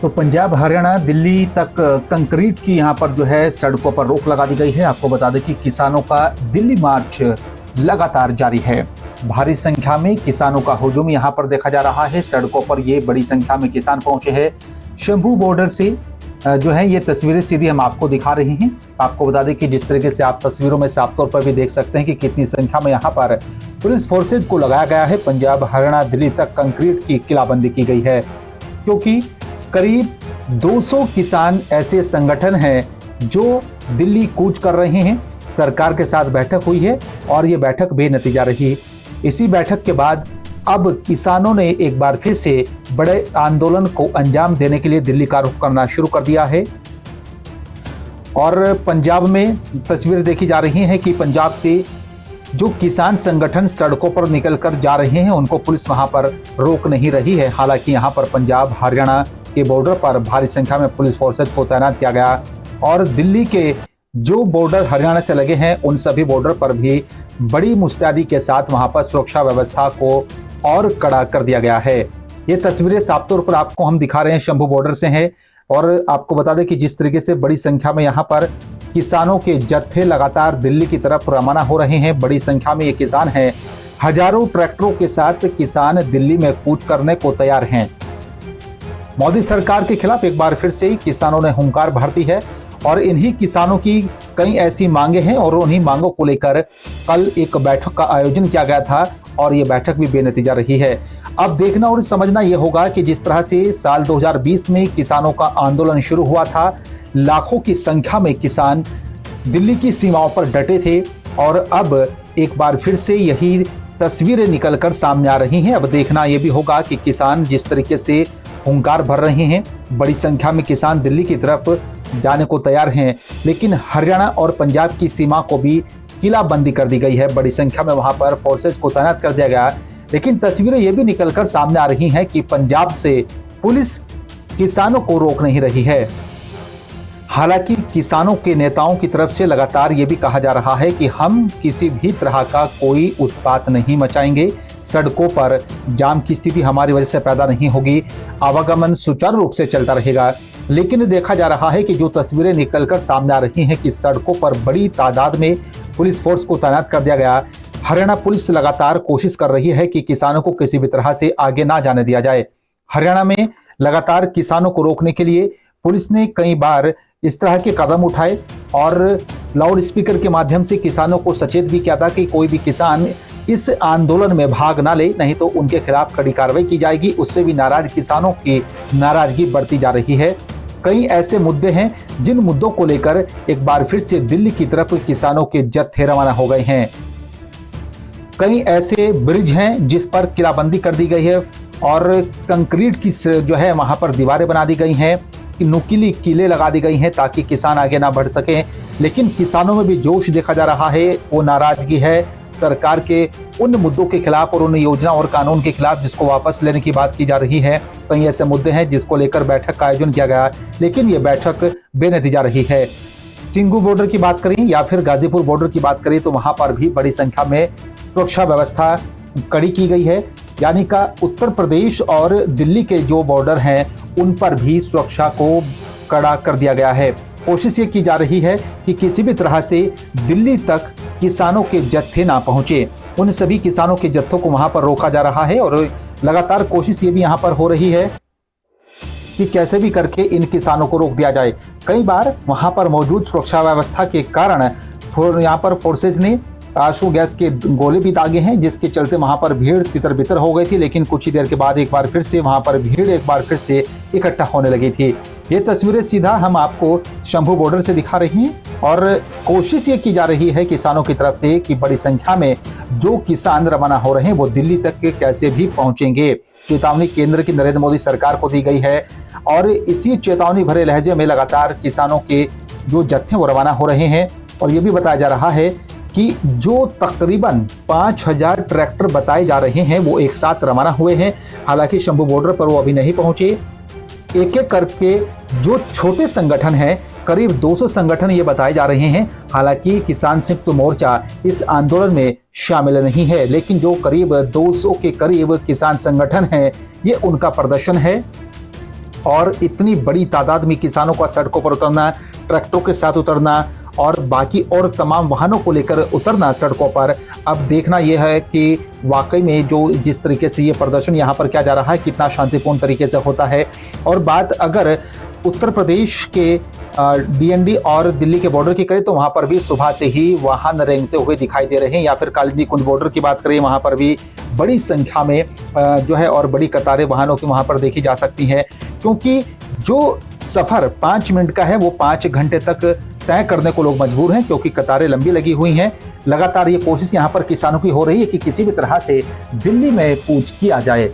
तो पंजाब हरियाणा दिल्ली तक कंक्रीट की यहाँ पर जो है सड़कों पर रोक लगा दी गई है। आपको बता दें कि किसानों का दिल्ली मार्च लगातार जारी है। भारी संख्या में किसानों का हुजूम यहाँ पर देखा जा रहा है। सड़कों पर ये बड़ी संख्या में किसान पहुंचे हैं। शंभू बॉर्डर से जो है ये तस्वीरें सीधी हम आपको दिखा रहे हैं। आपको बता दें कि जिस तरीके से आप तस्वीरों में साफ तौर पर भी देख सकते हैं कि कितनी संख्या में यहाँ पर पुलिस फोर्सेज को लगाया गया है। पंजाब हरियाणा दिल्ली तक कंक्रीट की किलाबंदी की गई है, क्योंकि करीब 200 किसान ऐसे संगठन हैं जो दिल्ली कूच कर रहे हैं। सरकार के साथ बैठक हुई है और ये बैठक बेनतीजा रही। इसी बैठक के बाद अब किसानों ने एक बार फिर से बड़े आंदोलन को अंजाम देने के लिए दिल्ली का रुख करना शुरू कर दिया है। और पंजाब में तस्वीरें देखी जा रही हैं कि पंजाब से जो किसान संगठन सड़कों पर निकलकर जा रहे हैं उनको पुलिस वहां पर रोक नहीं रही है। हालांकि यहां पर पंजाब हरियाणा के बॉर्डर पर भारी संख्या में पुलिस फोर्सेज को तैनात किया गया और दिल्ली के जो बॉर्डर हरियाणा से लगे हैं उन सभी बॉर्डर पर भी बड़ी मुस्तैदी के साथ वहां पर सुरक्षा व्यवस्था को और कड़ा कर दिया गया है। ये तस्वीरें साफ तौर पर आपको हम दिखा रहे हैं शंभू बॉर्डर से हैं। और आपको बता दें कि जिस तरीके से बड़ी संख्या में यहाँ पर किसानों के जत्थे लगातार दिल्ली की तरफ रवाना हो रहे हैं। बड़ी संख्या में ये किसान हैं। हजारों ट्रैक्टरों के साथ किसान दिल्ली में कूच करने को तैयार हैं। मोदी सरकार के खिलाफ एक बार फिर से किसानों ने हुंकार भर दी है और इन्हीं किसानों की कई ऐसी मांगे हैं और उन्हीं मांगों को लेकर कल एक बैठक का आयोजन किया गया था और ये बैठक भी बेनतीजा रही है। अब देखना और समझना यह होगा कि जिस तरह से साल 2020 में किसानों का आंदोलन शुरू हुआ था, लाखों की संख्या में किसान दिल्ली की सीमाओं पर डटे थे और अब एक बार फिर से यही तस्वीरें निकलकर सामने आ रही हैं। अब देखना यह भी होगा कि किसान जिस तरीके से हुंकार भर रहे हैं, बड़ी संख्या में किसान दिल्ली की तरफ जाने को तैयार हैं, लेकिन हरियाणा और पंजाब की सीमा को भी किलाबंदी कर दी गई है। बड़ी संख्या में वहां पर फोर्सेज को तैनात कर दिया गया। लेकिन तस्वीरें ये भी निकलकर सामने आ रही हैं कि पंजाब से पुलिस किसानों को रोक नहीं रही है। हालांकि किसानों के नेताओं की तरफ से लगातार ये भी कहा जा रहा है कि हम किसी भी तरह का कोई उत्पात नहीं मचाएंगे, सड़कों पर जाम की स्थिति हमारी वजह से पैदा नहीं होगी, आवागमन सुचारू रूप से चलता रहेगा। लेकिन देखा जा रहा है कि जो तस्वीरें निकलकर सामने आ रही हैं कि सड़कों पर बड़ी तादाद में पुलिस फोर्स को तैनात कर दिया गया। हरियाणा पुलिस लगातार कोशिश कर रही है कि किसानों को किसी भी तरह से आगे ना जाने दिया जाए। हरियाणा में लगातार किसानों को रोकने के लिए पुलिस ने कई बार इस तरह के कदम उठाए और लाउड स्पीकर के माध्यम से किसानों को सचेत भी किया था कि कोई भी किसान इस आंदोलन में भाग ना ले, नहीं तो उनके खिलाफ कड़ी कार्रवाई की जाएगी। उससे भी नाराज किसानों की नाराजगी बढ़ती जा रही है। कई ऐसे मुद्दे हैं जिन मुद्दों को लेकर एक बार फिर से दिल्ली की तरफ किसानों के जत्थे रवाना हो गए हैं। कई ऐसे ब्रिज हैं जिस पर किलाबंदी कर दी गई है और कंक्रीट की जो है वहां पर दीवारें बना दी गई हैं, नुकीली कीलें लगा दी गई हैं ताकि किसान आगे ना बढ़ सकें। लेकिन किसानों में भी जोश देखा जा रहा है, वो नाराजगी है सरकार के उन मुद्दों के खिलाफ और उन योजना और कानून के खिलाफ जिसको वापस लेने की बात की जा रही है। कई ऐसे मुद्दे हैं जिसको लेकर बैठक का आयोजन किया गया, लेकिन ये बैठक बेनतीजा रही है। सिंघू बॉर्डर की बात करें या फिर गाजीपुर बॉर्डर की बात करें तो वहां पर भी बड़ी संख्या में सुरक्षा व्यवस्था कड़ी की गई है। यानी का उत्तर प्रदेश और दिल्ली के जो बॉर्डर हैं उन पर भी सुरक्षा को कड़ा कर दिया गया है। कोशिश ये की जा रही है कि किसी भी तरह से दिल्ली तक किसानों के जत्थे ना पहुंचे। उन सभी किसानों के जत्थों को वहां पर रोका जा रहा है और लगातार कोशिश ये भी यहां पर हो रही है कि कैसे भी करके इन किसानों को रोक दिया जाए। कई बार वहां पर मौजूद सुरक्षा व्यवस्था के कारण यहां पर फोर्सेज ने आंसू गैस के गोले भी दागे हैं, जिसके चलते वहां पर भीड़ तितर बितर हो गई थी। लेकिन कुछ ही देर के बाद एक बार फिर से वहां पर भीड़ एक बार फिर से इकट्ठा होने लगी थी। ये तस्वीरें सीधा हम आपको शंभू बॉर्डर से दिखा रही हैं और कोशिश ये की जा रही है किसानों की तरफ से कि बड़ी संख्या में जो किसान रवाना हो रहे हैं वो दिल्ली तक के कैसे भी पहुंचेंगे। चेतावनी केंद्र की नरेंद्र मोदी सरकार को दी गई है और इसी चेतावनी भरे लहजे में लगातार किसानों के जो जत्थे वो रवाना हो रहे हैं। और ये भी बताया जा रहा है कि जो तकरीबन 5000 ट्रैक्टर बताए जा रहे हैं वो एक साथ रवाना हुए हैं। हालांकि शंभू बॉर्डर पर वो अभी नहीं पहुंचे। एक एक करके जो छोटे संगठन हैं, करीब 200 संगठन ये बताए जा रहे हैं। हालांकि किसान संयुक्त मोर्चा इस आंदोलन में शामिल नहीं है, लेकिन जो करीब 200 के करीब किसान संगठन हैं ये उनका प्रदर्शन है। और इतनी बड़ी तादाद में किसानों का सड़कों पर उतरना, ट्रैक्टरों के साथ उतरना और बाकी और तमाम वाहनों को लेकर उतरना सड़कों पर, अब देखना यह है कि वाकई में जो जिस तरीके से ये प्रदर्शन यहाँ पर किया जा रहा है कितना शांतिपूर्ण तरीके से होता है। और बात अगर उत्तर प्रदेश के डीएनडी और दिल्ली के बॉर्डर की करें तो वहां पर भी सुबह से ही वाहन रेंगते हुए दिखाई दे रहे हैं, या फिर कालिंदी कुंज बॉर्डर की बात करें वहां पर भी बड़ी संख्या में जो है और बड़ी कतारें वाहनों की वहां पर देखी जा सकती हैं, क्योंकि जो सफर 5 मिनट का है वो 5 घंटे तक तय करने को लोग मजबूर हैं, क्योंकि कतारें लंबी लगी हुई हैं। लगातार ये कोशिश यहाँ पर किसानों की हो रही है कि किसी भी तरह से दिल्ली में कूच किया जाए।